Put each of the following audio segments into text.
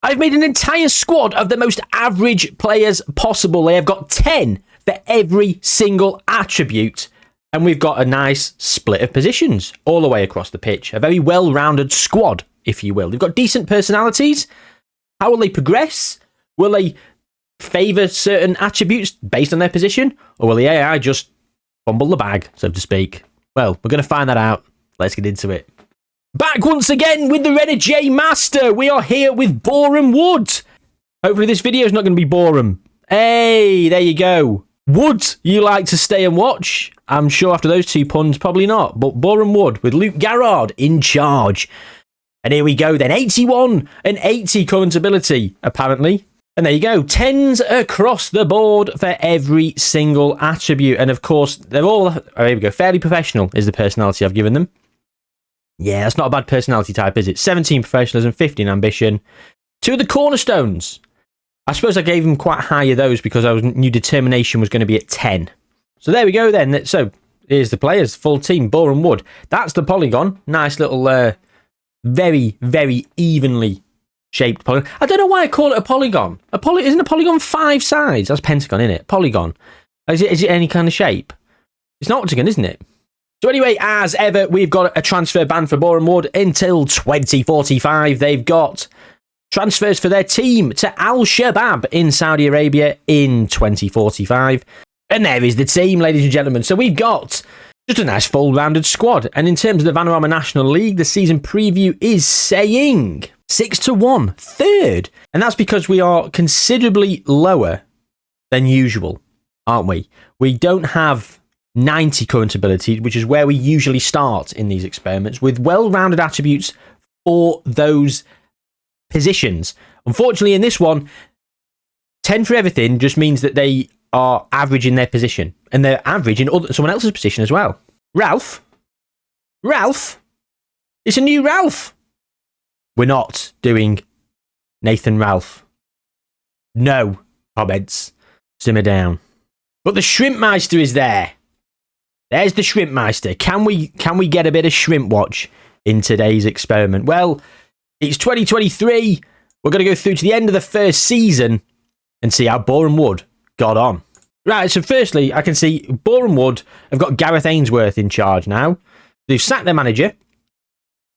I've made an entire squad of the most average players possible. They have got 10 for every single attribute. And we've got a nice split of positions all the way across the pitch. A very well-rounded squad, if you will. They've got decent personalities. How will they progress? Will they favour certain attributes based on their position? Or will the AI just fumble the bag, so to speak? Well, we're going to find that out. Let's get into it. Back once again with the Renegade Master. We are here with Boreham Wood. Hopefully this video is not going to be Boreham. Hey, there you go. Would you like to stay and watch? I'm sure after those two puns, probably not. But Boreham Wood with Luke Garrard in charge. And here we go then. 81 and 80 current ability, apparently. And there you go. 10s across the board for every single attribute. And of course, they're all, oh, here we go. Fairly professional is the personality I've given them. Yeah, that's not a bad personality type, is it? 17 professionalism, 15 ambition. 2 of the cornerstones. I suppose I gave them quite high of those because I knew determination was going to be at 10. So there we go then. So here's the players, full team, Boreham Wood. That's the polygon. Nice little, very, very evenly shaped polygon. I don't know why I call it a polygon. Isn't a polygon 5 sides? That's pentagon, isn't it? Polygon. Is it any kind of shape? It's an octagon, isn't it? So anyway, as ever, we've got a transfer ban for Boreham Wood until 2045. They've got transfers for their team to Al-Shabaab in Saudi Arabia in 2045. And there is the team, ladies and gentlemen. So we've got just a nice full-rounded squad. And in terms of the Vanarama National League, the season preview is saying 6-1, third. And that's because we are considerably lower than usual, aren't we? We don't have 90 current ability, which is where we usually start in these experiments, with well-rounded attributes for those positions. Unfortunately, in this one, 10 for everything just means that they are average in their position, and they're average in someone else's position as well. Ralph? It's a new Ralph. We're not doing Nathan Ralph. No comments. Simmer down. But the Shrimpmeister is there. There's the Shrimpmeister. Can we get a bit of Shrimp Watch in today's experiment? Well, it's 2023. We're going to go through to the end of the first season and see how Boreham Wood got on. Right, so firstly, I can see Boreham Wood have got Gareth Ainsworth in charge now. They've sacked their manager.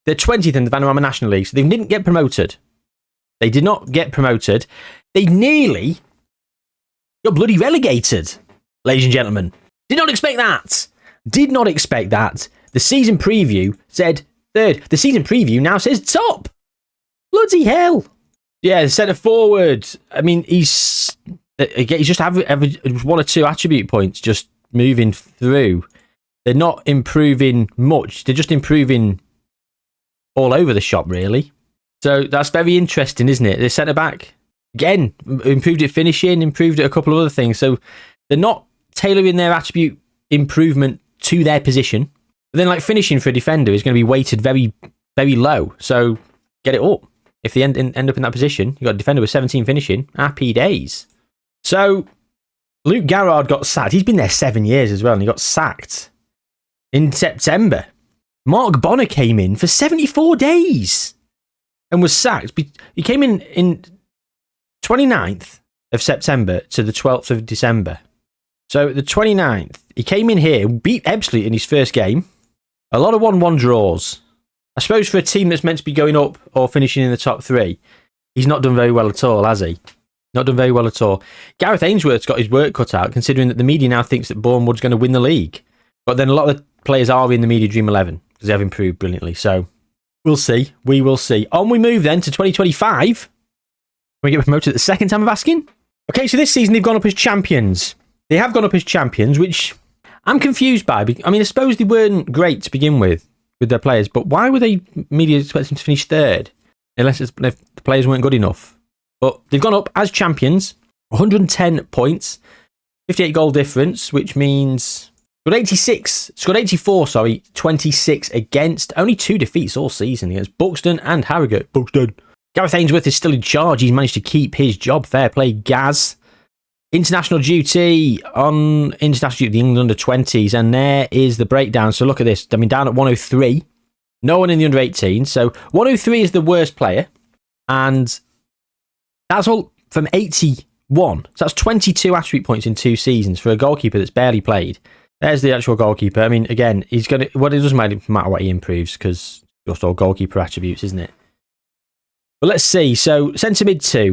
They're 20th in the Vanarama National League, so they didn't get promoted. They did not get promoted. They nearly got bloody relegated, ladies and gentlemen. Did not expect that. Did not expect that. The season preview said third. The season preview now says top. Bloody hell. Yeah, centre forward. I mean, he's just average 1 or 2 attribute points just moving through. They're not improving much. They're just improving all over the shop, really. So that's very interesting, isn't it? The centre back, again, improved at finishing, improved at a couple of other things. So they're not tailoring their attribute improvement to their position. But then, like, finishing for a defender is going to be weighted very, very low. So get it up. If they end up in that position, you've got a defender with 17 finishing. Happy days. So Luke Garrard got sacked. He's been there 7 years as well, and he got sacked in September. Mark Bonner came in for 74 days and was sacked. He came in 29th of September to the 12th of December. So the 29th, he came in here, beat Ebbsfleet in his first game. A lot of 1-1 draws. I suppose for a team that's meant to be going up or finishing in the top 3, he's not done very well at all, has he? Not done very well at all. Gareth Ainsworth's got his work cut out, considering that the media now thinks that Boreham Wood's going to win the league. But then a lot of the players are in the media Dream 11 because they have improved brilliantly. So we'll see. We will see. On we move then to 2025. We get promoted the second time of asking. Okay, so this season they've gone up as champions. They have gone up as champions, which I'm confused by. I mean, I suppose they weren't great to begin with their players, but why were they media expecting to finish third? Unless if the players weren't good enough. But they've gone up as champions, 110 points, 58 goal difference, which means got 84, 26 against, only 2 defeats all season against Buxton and Harrogate. Buxton. Gareth Ainsworth is still in charge. He's managed to keep his job. Fair play, Gaz. International duty, the England under 20s, and there is the breakdown. So look at this. I mean, down at 103. No one in the under 18s. So 103 is the worst player, and That's all from 81. So that's 22 attribute points in 2 seasons for a goalkeeper that's barely played. There's the actual goalkeeper. I mean, again, he's going to... Well, it doesn't matter what he improves because it's just all goalkeeper attributes, isn't it? But let's see. So, centre mid 2,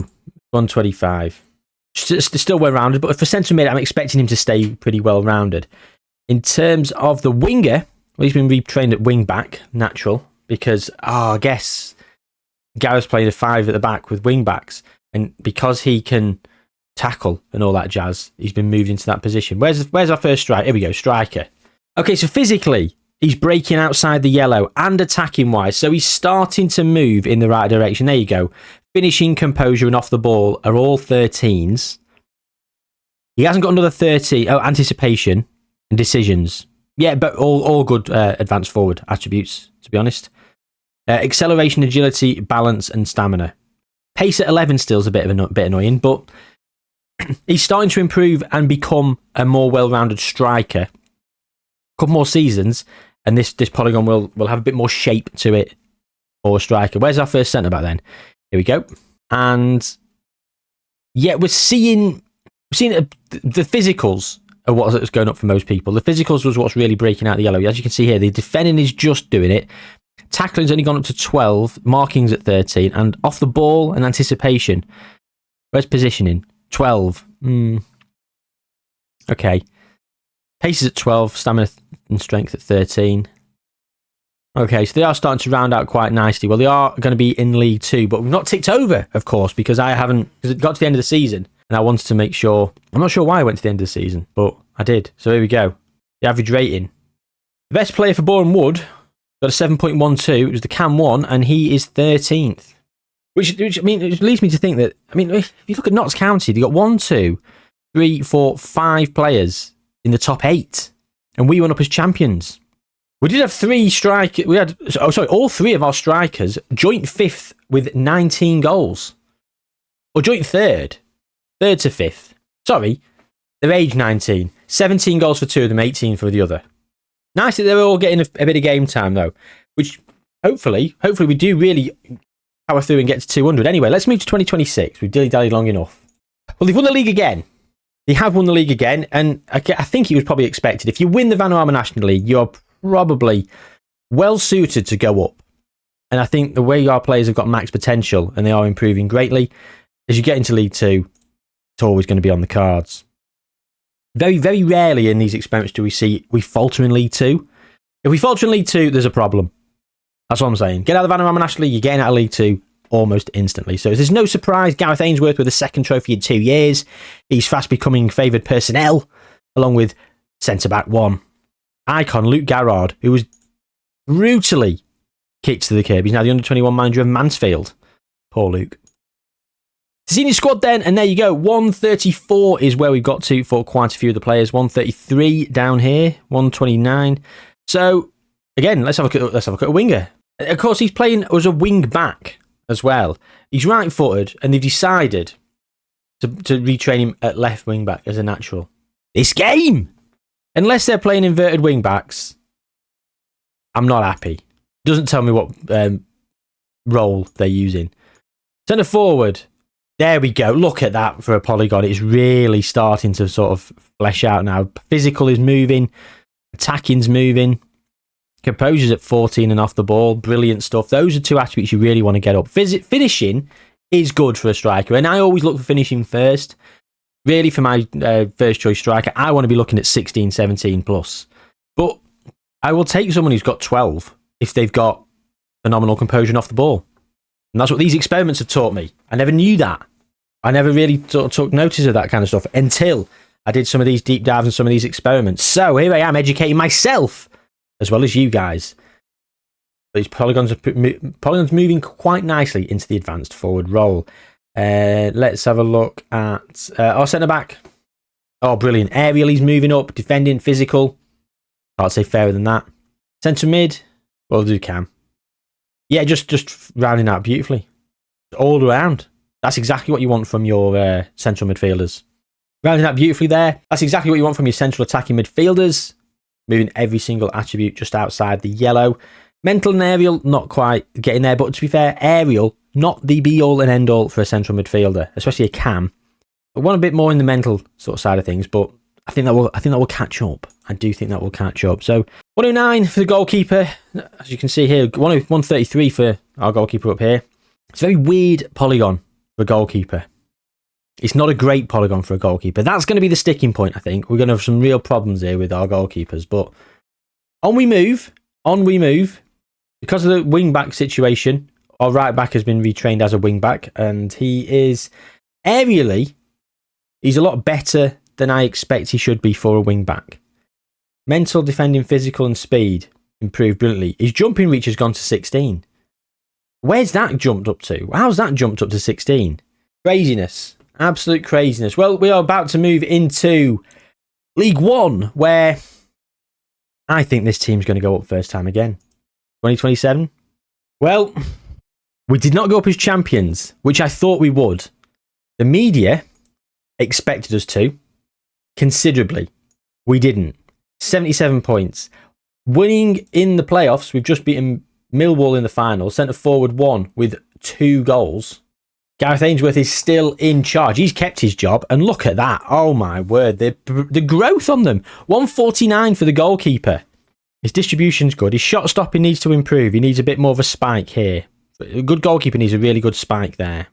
125. Still well-rounded, but for centre mid, I'm expecting him to stay pretty well-rounded. In terms of the winger, well, he's been retrained at wing-back, natural, because, I guess Gareth's playing a 5 at the back with wing-backs, and because he can tackle and all that jazz, he's been moved into that position. Where's our first strike? Here we go, striker. Okay, so physically, he's breaking outside the yellow and attacking-wise, so he's starting to move in the right direction. There you go. Finishing, composure, and off the ball are all 13s. He hasn't got another 30. Oh, anticipation and decisions. Yeah, but all good advanced forward attributes, to be honest. Acceleration, agility, balance, and stamina. Pace at 11 still is a bit annoying, but he's starting to improve and become a more well-rounded striker. A couple more seasons, and this polygon will have a bit more shape to it for a striker. Where's our first centre-back then? Here we go. And yeah, we're seeing the physicals are what's going up for most people. The physicals was what's really breaking out the yellow. As you can see here, the defending is just doing it. Tackling's only gone up to 12, marking's at 13, and off the ball and anticipation. Where's positioning? 12. Okay. Pace is at 12, stamina and strength at 13. Okay, so they are starting to round out quite nicely. Well, they are going to be in League 2, but we've not ticked over, of course, because it got to the end of the season, and I wanted to make sure... I'm not sure why I went to the end of the season, but I did. So here we go. The average rating. The best player for Boreham Wood got a 7.12. It was the Cam 1, and he is 13th. Which I mean, it leads me to think that... I mean, if you look at Notts County, they got 1, 2, 3, 4, 5 players in the top 8, and we went up as champions. We did have 3 strikers. We had, all 3 of our strikers joint 5th with 19 goals. Or joint 3rd. 3rd to 5th. Sorry, they're age 19. 17 goals for 2 of them, 18 for the other. Nice that they're all getting a bit of game time, though. Which, hopefully we do really power through and get to 200. Anyway, let's move to 2026. We've dilly-dallied long enough. Well, they've won the league again. They have won the league again, and I think it was probably expected. If you win the Vanarama National League, you're probably well suited to go up. And I think the way our players have got max potential and they are improving greatly, as you get into League 2, it's always going to be on the cards. Very, very rarely in these experiments do we falter in League 2. If we falter in League 2, there's a problem. That's what I'm saying. Get out of the Vanarama National League, you're getting out of League 2 almost instantly. So there's no surprise, Gareth Ainsworth with a 2nd trophy in 2 years. He's fast becoming favoured personnel, along with centre-back 1. Icon Luke Garrard, who was brutally kicked to the curb. He's now the under-21 manager of Mansfield. Poor Luke. The senior squad then, and there you go. 134 is where we've got to for quite a few of the players. 133 down here, 129. So, again, let's have a look at a winger. Of course, he's playing as a wing-back as well. He's right-footed, and they've decided to retrain him at left wing-back as a natural. This game! Unless they're playing inverted wing backs, I'm not happy. Doesn't tell me what role they're using. Centre forward. There we go. Look at that for a polygon. It's really starting to sort of flesh out now. Physical is moving. Attacking's moving. Composure's at 14 and off the ball. Brilliant stuff. Those are 2 attributes you really want to get up. Finishing is good for a striker. And I always look for finishing first. Really, for my first choice striker, I want to be looking at 16, 17 plus. But I will take someone who's got 12 if they've got phenomenal composure off the ball. And that's what these experiments have taught me. I never knew that. I never really sort of took notice of that kind of stuff until I did some of these deep dives and some of these experiments. So here I am educating myself as well as you guys. These polygons moving quite nicely into the advanced forward role. Let's have a look at our centre-back. Oh, brilliant. Aerial, he's moving up. Defending, physical. Can't say fairer than that. Centre mid. Well, do Cam. Yeah, just rounding out beautifully. All around. That's exactly what you want from your central midfielders. Rounding out beautifully there. That's exactly what you want from your central attacking midfielders. Moving every single attribute just outside the yellow. Mental and aerial, not quite getting there. But to be fair, aerial not the be-all and end-all for a central midfielder, especially a cam. I want a bit more in the mental sort of side of things, but I think that will catch up. I do think that will catch up. So 109 for the goalkeeper. As you can see here, 133 for our goalkeeper up here. It's a very weird polygon for a goalkeeper. It's not a great polygon for a goalkeeper. That's going to be the sticking point, I think. We're going to have some real problems here with our goalkeepers. But on we move. Because of the wing-back situation, our right-back has been retrained as a wing-back, and he is aerially, he's a lot better than I expect he should be for a wing-back. Mental, defending, physical, and speed improved brilliantly. His jumping reach has gone to 16. Where's that jumped up to? How's that jumped up to 16? Craziness. Absolute craziness. Well, we are about to move into League One, where I think this team's going to go up first time again. 2027? Well, we did not go up as champions, which I thought we would. The media expected us to, considerably. We didn't. 77 points. Winning in the playoffs, we've just beaten Millwall in the final. Centre forward 1 with 2 goals. Gareth Ainsworth is still in charge. He's kept his job, and look at that. Oh my word, the growth on them. 149 for the goalkeeper. His distribution's good. His shot stopping needs to improve. He needs a bit more of a spike here. A good goalkeeper needs a really good spike there.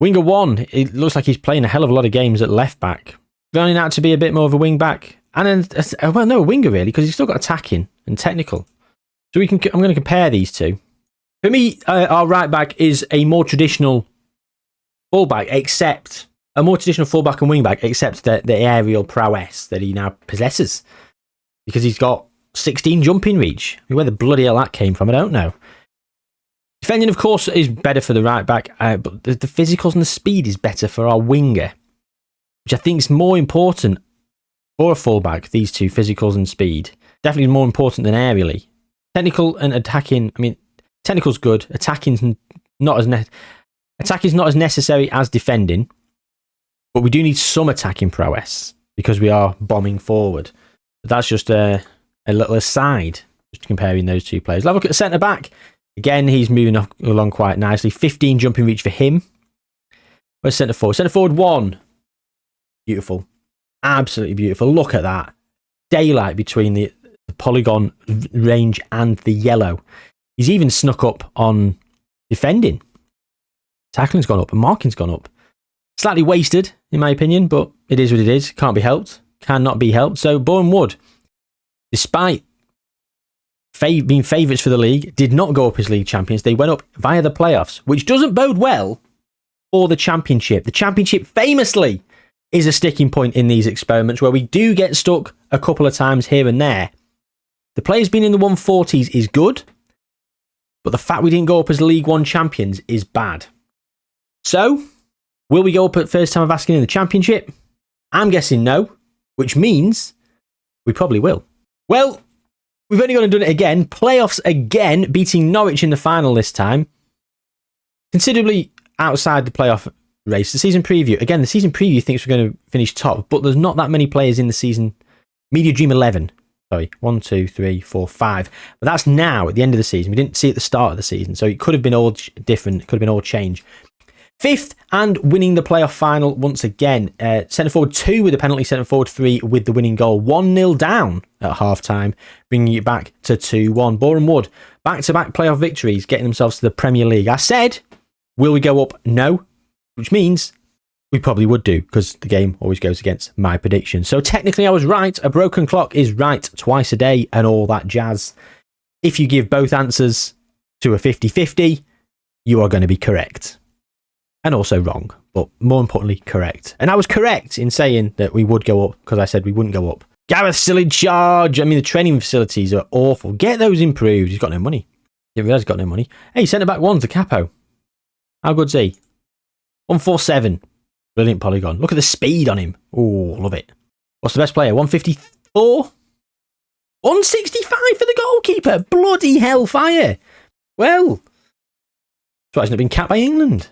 Winger 1, it looks like he's playing a hell of a lot of games at left back. Turning out to be a bit more of a wing back. And a winger really, because he's still got attacking and technical. So I'm going to compare these two. For me, our right back is a more traditional fullback, except a more traditional fullback and wing back, except the aerial prowess that he now possesses, because he's got 16 jumping reach. Where the bloody hell that came from, I don't know. Defending, of course, is better for the right back, but the physicals and the speed is better for our winger, which I think is more important for a fullback. These two, physicals and speed, definitely more important than aerially. Technical and attacking. I mean, technical's good. Attacking's not as necessary as defending, but we do need some attacking prowess because we are bombing forward. But that's just a little aside, just comparing those two players. Let's have a look at the centre back. Again, he's moving along quite nicely. 15 jumping reach for him. Where's centre forward? Centre forward 1. Beautiful. Absolutely beautiful. Look at that. Daylight between the polygon range and the yellow. He's even snuck up on defending. Tackling's gone up and marking's gone up. Slightly wasted, in my opinion, but it is what it is. Can't be helped. Cannot be helped. So, Boreham Wood, despite being favourites for the league, did not go up as league champions. They went up via the playoffs, which doesn't bode well for the championship. The championship famously is a sticking point in these experiments where we do get stuck a couple of times here and there. The players being in the 140s is good, but the fact we didn't go up as League One champions is bad. So, will we go up at first time of asking in the championship? I'm guessing no, which means we probably will. Well, we've only gone and done it again. Playoffs again, beating Norwich in the final this time. Considerably outside the playoff race. The season preview. Again, the season preview thinks we're going to finish top, but there's not that many players in the season. Media Dream 11. Sorry, 1, 2, 3, 4, 5. But that's now at the end of the season. We didn't see it at the start of the season, so it could have been all different. It could have been all change. 5th and winning the playoff final once again. Centre forward 2 with a penalty, centre forward 3 with the winning goal. 1-0 down at half time, bringing it back to 2-1. Boreham Wood, back-to-back playoff victories, getting themselves to the Premier League. I said, will we go up? No, which means we probably would do, because the game always goes against my prediction. So technically I was right. A broken clock is right twice a day and all that jazz. If you give both answers to a 50-50, you are going to be correct. And also wrong, but more importantly, correct. And I was correct in saying that we would go up, because I said we wouldn't go up. Gareth's still in charge. I mean, the training facilities are awful. Get those improved. He's got no money. Didn't realise he's got no money. Hey, centre-back 1's a capo. How good's he? 147. Brilliant polygon. Look at the speed on him. Oh, love it. What's the best player? 154? 165 for the goalkeeper. Bloody hellfire. Well, that's why he's not been capped by England.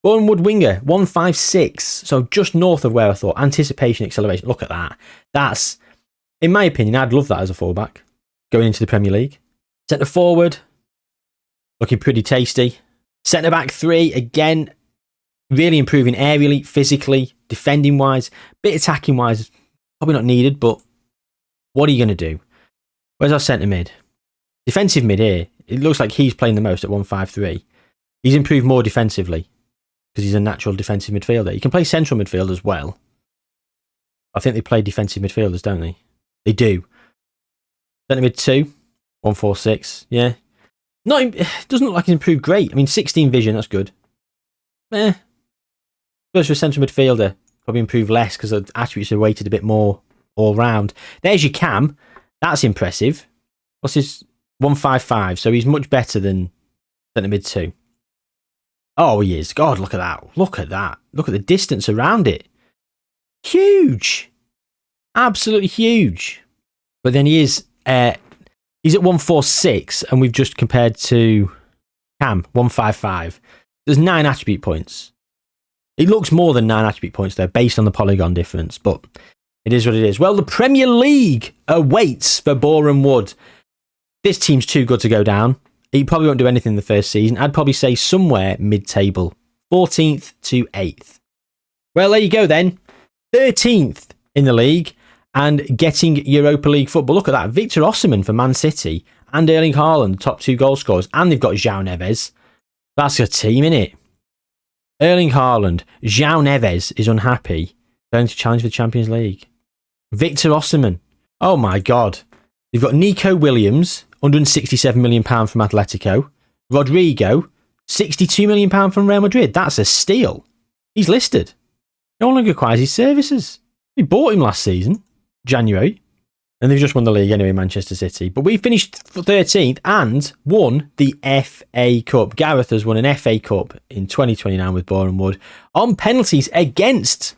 Boreham Wood winger, 156. So just north of where I thought. Anticipation, acceleration. Look at that. That's, in my opinion, I'd love that as a fullback going into the Premier League. Centre forward, looking pretty tasty. Centre-back 3, again, really improving aerially, physically, defending-wise, bit attacking-wise, probably not needed, but what are you going to do? Where's our centre-mid? Defensive mid here. It looks like he's playing the most at 1-5-3. He's improved more defensively because he's a natural defensive midfielder. He can play central midfield as well. I think they play defensive midfielders, don't they? They do. Centre mid 2, 1-4-6. Yeah. It doesn't look like he's improved great. I mean, 16 vision, that's good. Suppose for a central midfielder, probably improved less because the attributes are weighted a bit more all round. There's your Cam. That's impressive. What's his 1-5-5? So he's much better than centre mid 2. Oh, he is. God, look at that. Look at that. Look at the distance around it. Huge. Absolutely huge. But then he's at 1-4-6, and we've just compared to Cam, 1-5-5. There's 9 attribute points. It looks more than 9 attribute points, though, based on the polygon difference, but it is what it is. Well, the Premier League awaits for Boreham Wood. This team's too good to go down. He probably won't do anything in the first season. I'd probably say somewhere mid-table. 14th to 8th. Well, there you go then. 13th in the league and getting Europa League football. Look at that. Victor Osimhen for Man City and Erling Haaland, top 2 goal scorers. And they've got João Neves. That's a team, innit? Erling Haaland. João Neves is unhappy going to challenge for the Champions League. Victor Osimhen. Oh my God. They've got Nico Williams, £167 million from Atletico. Rodrigo, £62 million from Real Madrid. That's a steal. He's listed. No longer requires his services. We bought him last season, January, and they've just won the league anyway, Manchester City. But we finished 13th and won the FA Cup. Gareth has won an FA Cup in 2029 with Boreham Wood on penalties against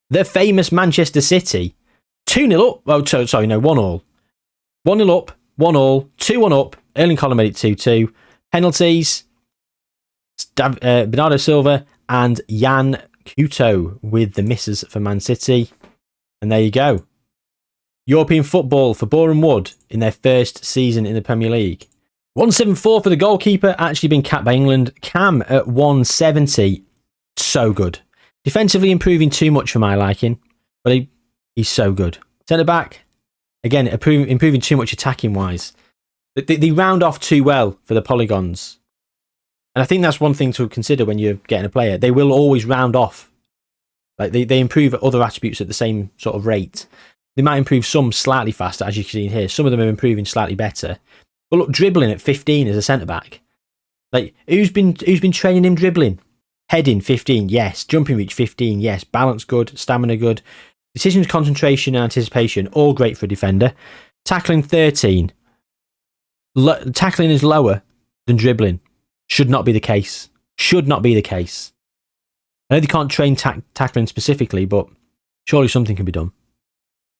the famous Manchester City. 2-0 up. Oh, sorry, no, 1-1. 1-0 up, 1-1, 2-1 up. Erling Haaland made it 2-2. Penalties, Bernardo Silva and Jan Couto with the misses for Man City. And there you go. European football for Boreham Wood in their first season in the Premier League. 174 for the goalkeeper, actually been capped by England. Cam at 170. So good. Defensively improving too much for my liking, but he's so good. Centre back, again, improving too much attacking wise. They round off too well for the polygons. And I think that's one thing to consider when you're getting a player. They will always round off. Like they improve other attributes at the same sort of rate. They might improve some slightly faster, as you can see here. Some of them are improving slightly better. But look, dribbling at 15 as a centre back. Like who's been training him dribbling? Heading 15, yes. Jumping reach 15, yes. Balance good, stamina good. Decisions, concentration, and anticipation, all great for a defender. Tackling 13. Tackling is lower than dribbling. Should not be the case. Should not be the case. I know they can't train tackling specifically, but surely something can be done.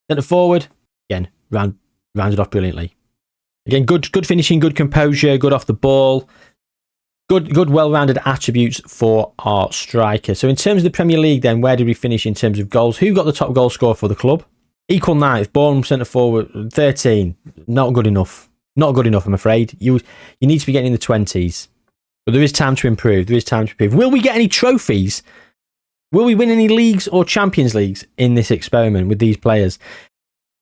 Centre forward, again, rounded off brilliantly. Again, good finishing, good composure, good off the ball. Good well-rounded attributes for our striker. So in terms of the Premier League then, where did we finish in terms of goals? Who got the top goal scorer for the club? Equal 9th, Boreham centre forward, 13. Not good enough. Not good enough, I'm afraid. You need to be getting in the 20s. But there is time to improve. There is time to improve. Will we get any trophies? Will we win any leagues or Champions Leagues in this experiment with these players?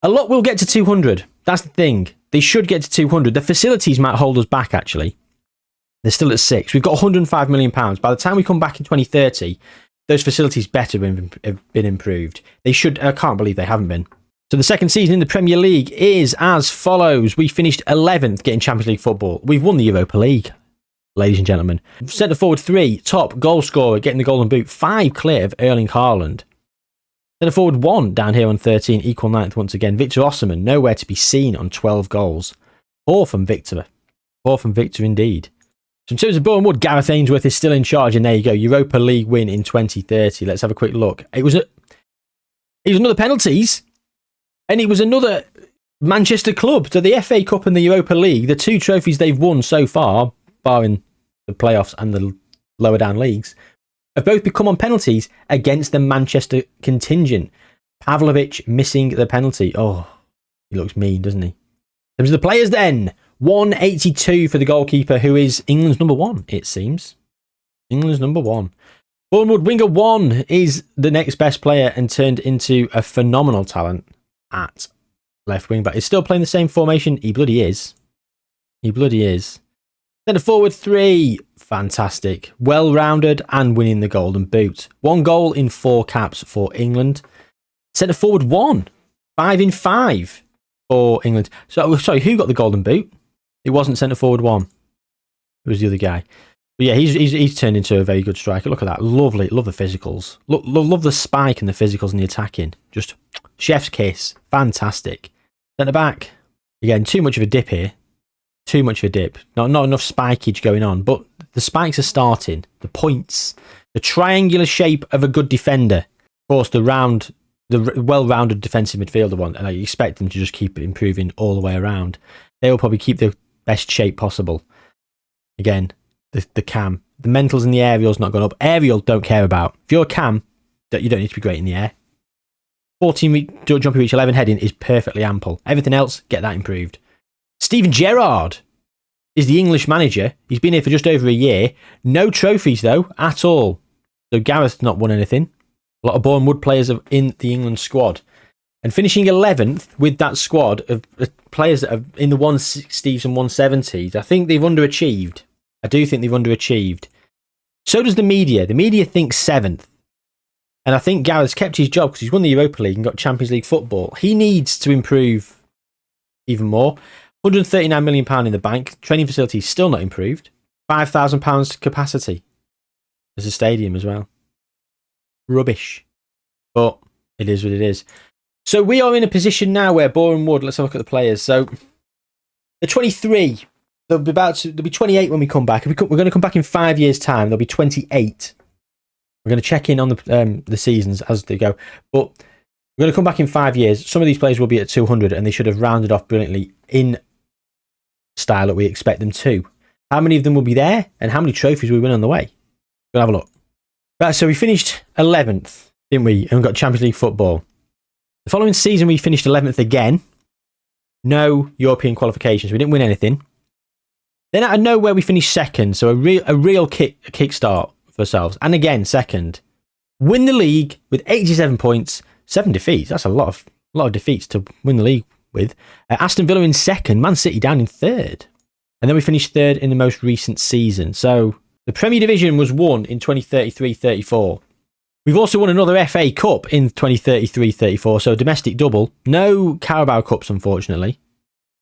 A lot will get to 200. That's the thing. They should get to 200. The facilities might hold us back, actually. They're still at 6. We've got £105 million. By the time we come back in 2030, those facilities better have been improved. They should. I can't believe they haven't been. So the second season in the Premier League is as follows. We finished 11th getting Champions League football. We've won the Europa League, ladies and gentlemen. Centre forward 3, top goal scorer, getting the golden boot. 5 clear of Erling Haaland. Centre forward 1 down here on 13, equal 9th once again. Victor Osimhen, nowhere to be seen on 12 goals. 4 from Victor. 4 from Victor indeed. So in terms of Boreham Wood, Gareth Ainsworth is still in charge, and there you go, Europa League win in 2030. Let's have a quick look. It was another penalties, and it was another Manchester club. So the FA Cup and the Europa League, the 2 trophies they've won so far, barring the playoffs and the lower down leagues, have both become on penalties against the Manchester contingent. Pavlovic missing the penalty. Oh, he looks mean, doesn't he? In terms of the players then, 182 for the goalkeeper, who is England's number 1, it seems. England's number 1. Bournemouth winger 1 is the next best player and turned into a phenomenal talent at left wing back. He's still playing the same formation. He bloody is. Centre forward 3. Fantastic. Well-rounded and winning the Golden Boot. 1 goal in 4 caps for England. Centre forward 1. 5 in 5 for England. So, sorry, who got the Golden Boot? It wasn't centre forward 1. It was the other guy. But yeah, he's turned into a very good striker. Look at that. Lovely. Love the physicals. Love the spike and the physicals and the attacking. Just chef's kiss. Fantastic. Centre back. Again, too much of a dip here. Too much of a dip. Not enough spikeage going on. But the spikes are starting. The points. The triangular shape of a good defender. Of course, the well-rounded defensive midfielder one. And I expect them to just keep improving all the way around. They will probably keep the best shape possible. Again, the cam. The mentals in the aerial's not gone up. Aerial, don't care about. If you're a cam, you don't need to be great in the air. 14 jumping reach, 11 heading is perfectly ample. Everything else, get that improved. Steven Gerrard is the English manager. He's been here for just over a year. No trophies, though, at all. So Gareth's not won anything. A lot of Bournemouth players are in the England squad. And finishing 11th with that squad of players that are in the 160s and 170s, I think they've underachieved. I do think they've underachieved. So does the media. The media thinks 7th. And I think Gareth's kept his job because he's won the Europa League and got Champions League football. He needs to improve even more. £139 million in the bank. Training facilities still not improved. £5,000 capacity. There's a stadium as well. Rubbish. But it is what it is. So we are in a position now where Bournemouth, let's have a look at the players. So they're 23. They'll be 28 when we come back. We're going to come back in 5 years' time. They'll be 28. We're going to check in on the seasons as they go. But we're going to come back in 5 years. Some of these players will be at 200 and they should have rounded off brilliantly in style that we expect them to. How many of them will be there and how many trophies will we win on the way? We'll have a look. Right, so we finished 11th, didn't we? And we got Champions League football. The following season we finished 11th again. No European qualifications. We didn't win anything. Then out of nowhere we finished 2nd. So a real kickstart for ourselves. And again, 2nd. Win the league with 87 points, 7 defeats. That's a lot of defeats to win the league with. Aston Villa in 2nd, Man City down in 3rd. And then we finished 3rd in the most recent season. So the Premier Division was won in 2033-34. We've also won another FA Cup in 2033-34, so a domestic double. No Carabao Cups, unfortunately.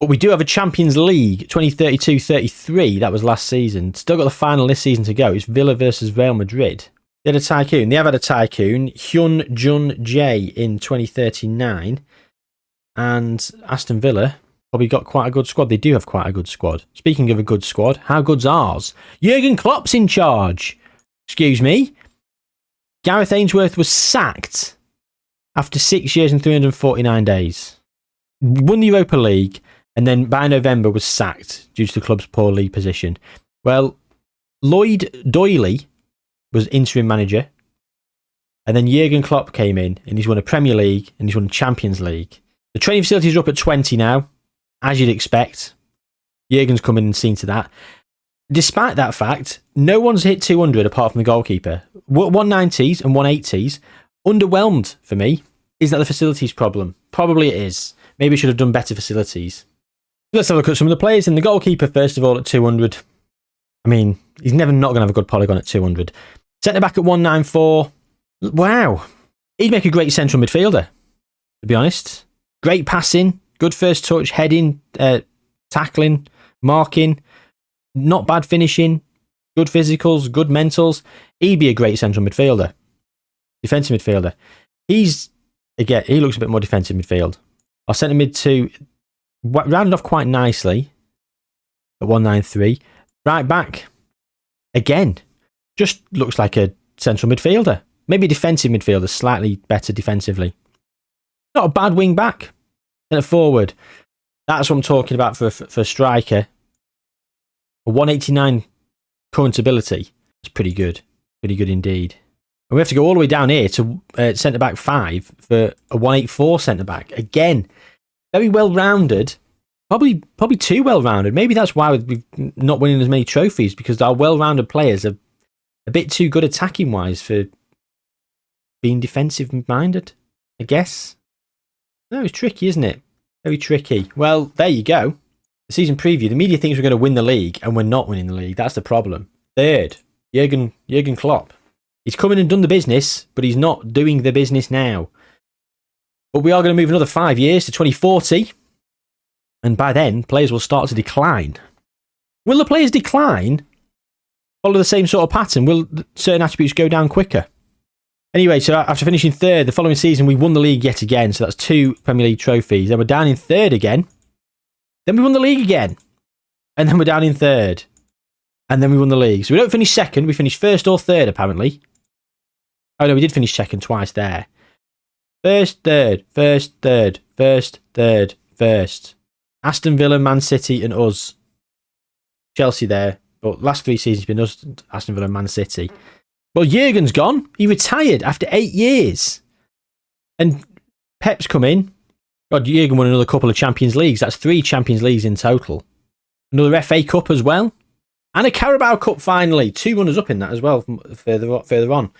But we do have a Champions League 2032-33. That was last season. Still got the final this season to go. It's Villa versus Real Madrid. They had a tycoon. They have had a tycoon, Hyun Jun Jae, in 2039. And Aston Villa probably got quite a good squad. They do have quite a good squad. Speaking of a good squad, how good's ours? Jurgen Klopp's in charge. Excuse me. Gareth Ainsworth was sacked after 6 years and 349 days. Won the Europa League and then by November was sacked due to the club's poor league position. Well, Lloyd Doyley was interim manager and then Jurgen Klopp came in and he's won a Premier League and he's won a Champions League. The training facilities are up at 20 now, as you'd expect. Jurgen's come in and seen to that. Despite that fact, no one's hit 200 apart from the goalkeeper. 190s and 180s. Underwhelmed for me. Is that the facilities problem? Probably it is. Maybe we should have done better facilities. Let's have a look at some of the players. And the goalkeeper, first of all, at 200. I mean, he's never not going to have a good polygon at 200. Centre back at 194. Wow. He'd make a great central midfielder, to be honest. Great passing, good first touch, heading, tackling, marking. Not bad finishing, good physicals, good mentals. He'd be a great central midfielder. Defensive midfielder. He looks a bit more defensive midfield. Our centre mid 2 rounded off quite nicely at 193. Right back, again, just looks like a central midfielder. Maybe a defensive midfielder, slightly better defensively. Not a bad wing back. Centre forward. That's what I'm talking about for a striker. A 189 current ability. That's pretty good. Pretty good indeed. And we have to go all the way down here to centre-back 5 for a 184 centre-back. Again, very well-rounded. Probably too well-rounded. Maybe that's why we're not winning as many trophies, because our well-rounded players are a bit too good attacking wise for being defensive minded, I guess. No, it's tricky, isn't it? Very tricky. Well, there you go. The season preview. The media thinks we're going to win the league, and we're not winning the league. That's the problem. Third, Jurgen Klopp. He's come in and done the business, but he's not doing the business now. But we are going to move another 5 years to 2040, and by then, players will start to decline. Will the players decline? Follow the same sort of pattern? Will certain attributes go down quicker? Anyway, so after finishing third, the following season, we won the league yet again. So that's 2 Premier League trophies. Then we're down in third again. Then we won the league again. And then we're down in third. And then we won the league. So we don't finish second. We finished first or third, apparently. Oh, no, we did finish second twice there. First, third, first, third, first, third, first. Aston Villa, Man City, and us. Chelsea there. But last 3 seasons have been us, Aston Villa, and Man City. Well, Jurgen's gone. He retired after 8 years. And Pep's come in. God, Jurgen won another couple of Champions Leagues. That's 3 Champions Leagues in total. Another FA Cup as well. And a Carabao Cup finally. 2 runners up in that as well further on.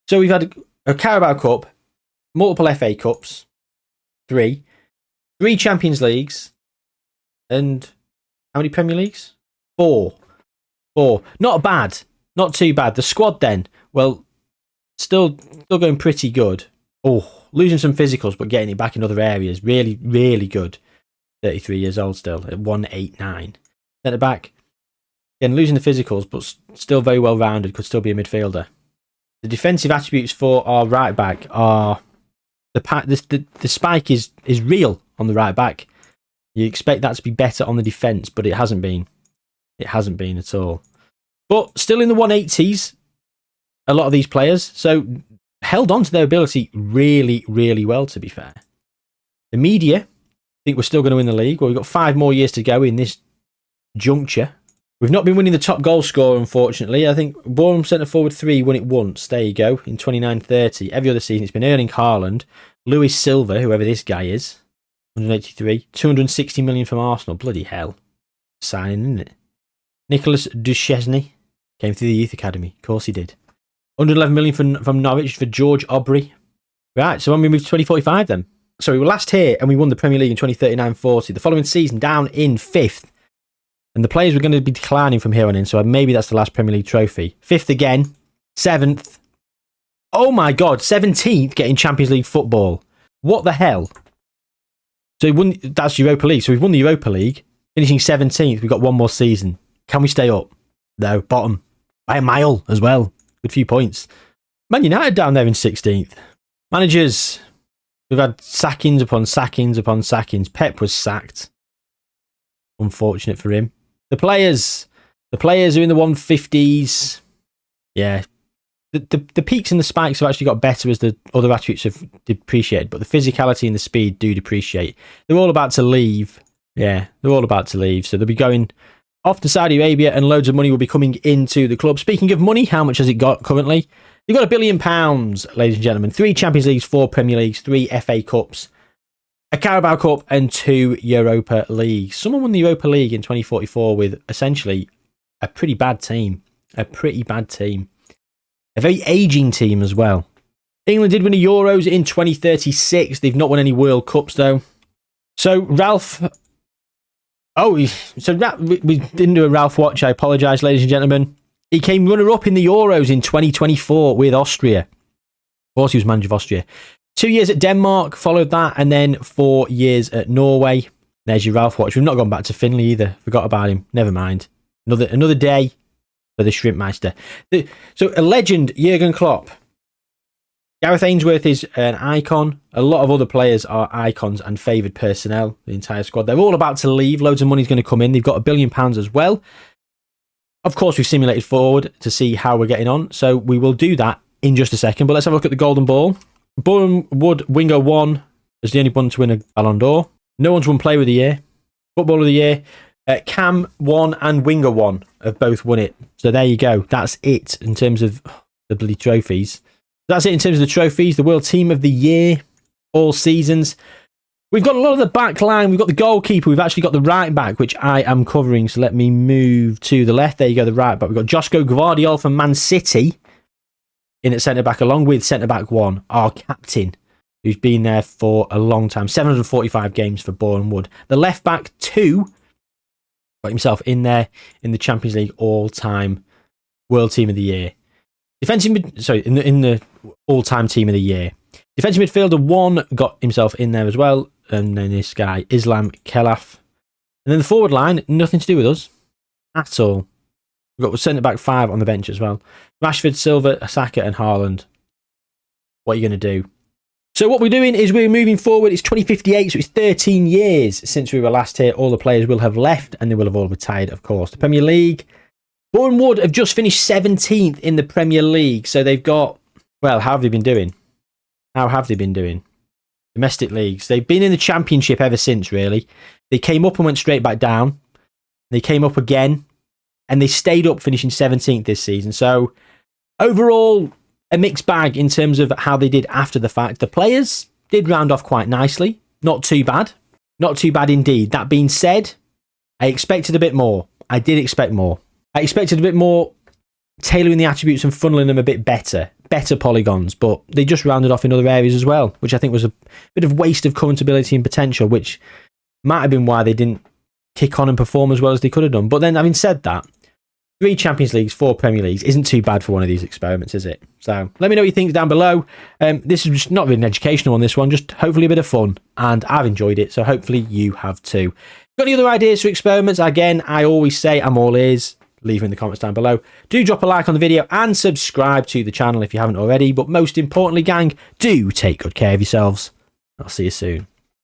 So we've had a Carabao Cup, multiple FA Cups, 3 Champions Leagues, and how many Premier Leagues? 4. Not bad. Not too bad. The squad then, well, still going pretty good. Oh, losing some physicals, but getting it back in other areas. Really, really good. 33 years old still at 189. Centre back, again, losing the physicals, but still very well rounded. Could still be a midfielder. The defensive attributes for our right back are the spike is real on the right back. You expect that to be better on the defence, but it hasn't been. It hasn't been at all. But still in the 180s, a lot of these players. So held on to their ability really, really well, to be fair. The media think we're still going to win the league. Well, we've got 5 more years to go in this juncture. We've not been winning the top goal scorer, unfortunately. I think Bournemouth centre forward 3 won it once. There you go, in 29-30. Every other season, it's been Erling Haaland, Luis Silva, whoever this guy is, 183, 260 million from Arsenal. Bloody hell. Signing, isn't it? Nicolas Duchesne came through the youth academy. Of course he did. 111 million from Norwich for George Aubrey. Right, so when we move to 2045 then. So we were last here and we won the Premier League in 2039-40. The following season, down in 5th. And the players were going to be declining from here on in, so maybe that's the last Premier League trophy. 5th again. 7th. Oh my God, 17th getting Champions League football. What the hell? So that's Europa League. So we've won the Europa League. Finishing 17th, we've got 1 more season. Can we stay up? No, bottom. By a mile as well. Good few points. Man United down there in 16th. Managers. We've had sackings upon sackings upon sackings. Pep was sacked. Unfortunate for him. The players are in the 150s. Yeah. The peaks and the spikes have actually got better as the other attributes have depreciated, but the physicality and the speed do depreciate. They're all about to leave. Yeah, they're all about to leave. So they'll be going off to Saudi Arabia and loads of money will be coming into the club. Speaking of money, how much has it got currently? You've got £1 billion, ladies and gentlemen. 3 Champions Leagues, 4 Premier Leagues, 3 FA Cups, a Carabao Cup and 2 Europa Leagues. Someone won the Europa League in 2044 with essentially a pretty bad team. A pretty bad team. A very ageing team as well. England did win the Euros in 2036. They've not won any World Cups though. So Ralph... we didn't do a Ralph watch. I apologise, ladies and gentlemen. He came runner-up in the Euros in 2024 with Austria. Of course, he was manager of Austria. 2 years at Denmark, followed that, and then 4 years at Norway. There's your Ralph watch. We've not gone back to Finlay either. Forgot about him. Never mind. Another day for the Shrimpmeister. So a legend, Jurgen Klopp. Gareth Ainsworth is an icon. A lot of other players are icons and favoured personnel. The entire squad. They're all about to leave. Loads of money's going to come in. They've got £1 billion as well. Of course, we've simulated forward to see how we're getting on. So we will do that in just a second. But let's have a look at the Golden Ball. Bournemouth Winger won as the only one to win a Ballon d'Or. No one's won Player of the Year. Footballer of the Year. Cam won and Winger won have both won it. So there you go. That's it in terms of the bloody trophies. That's it in terms of the trophies. The World Team of the Year, all seasons. We've got a lot of the back line. We've got the goalkeeper. We've actually got the right back, which I am covering. So let me move to the left. There you go, the right back. We've got Josko Gvardiol from Man City in at centre-back, along with centre-back 1, our captain, who's been there for a long time. 745 games for Bournemouth. The left back 2 got himself in there in the Champions League all-time World Team of the Year. In the all-time Team of the Year. Defensive midfielder 1 got himself in there as well. And then this guy, Islam Khelaf. And then the forward line, nothing to do with us at all. We've got centre-back 5 on the bench as well. Rashford, Silva, Saka and Haaland. What are you going to do? So what we're doing is we're moving forward. It's 2058, so it's 13 years since we were last here. All the players will have left and they will have all retired, of course. The Premier League. Bournemouth have just finished 17th in the Premier League. So they've got... Well, how have they been doing? How have they been doing? Domestic leagues. They've been in the Championship ever since, really. They came up and went straight back down. They came up again. And they stayed up, finishing 17th this season. So, overall, a mixed bag in terms of how they did after the fact. The players did round off quite nicely. Not too bad. Not too bad indeed. That being said, I expected a bit more. I did expect more. I expected a bit more tailoring the attributes and funneling them a bit better. Better polygons, but they just rounded off in other areas as well, which I think was a bit of waste of current ability and potential, which might have been why they didn't kick on and perform as well as they could have done. But then, having said that, 3 Champions Leagues, 4 Premier Leagues isn't too bad for one of these experiments, is it? So let me know what you think down below. This is just not really an educational one, this one, just hopefully a bit of fun, and I've enjoyed it, so hopefully you have too. Got any other ideas for experiments? Again, I always say I'm all ears. Leave them in the comments down below. Do drop a like on the video and subscribe to the channel if you haven't already. But most importantly, gang, do take good care of yourselves. I'll see you soon.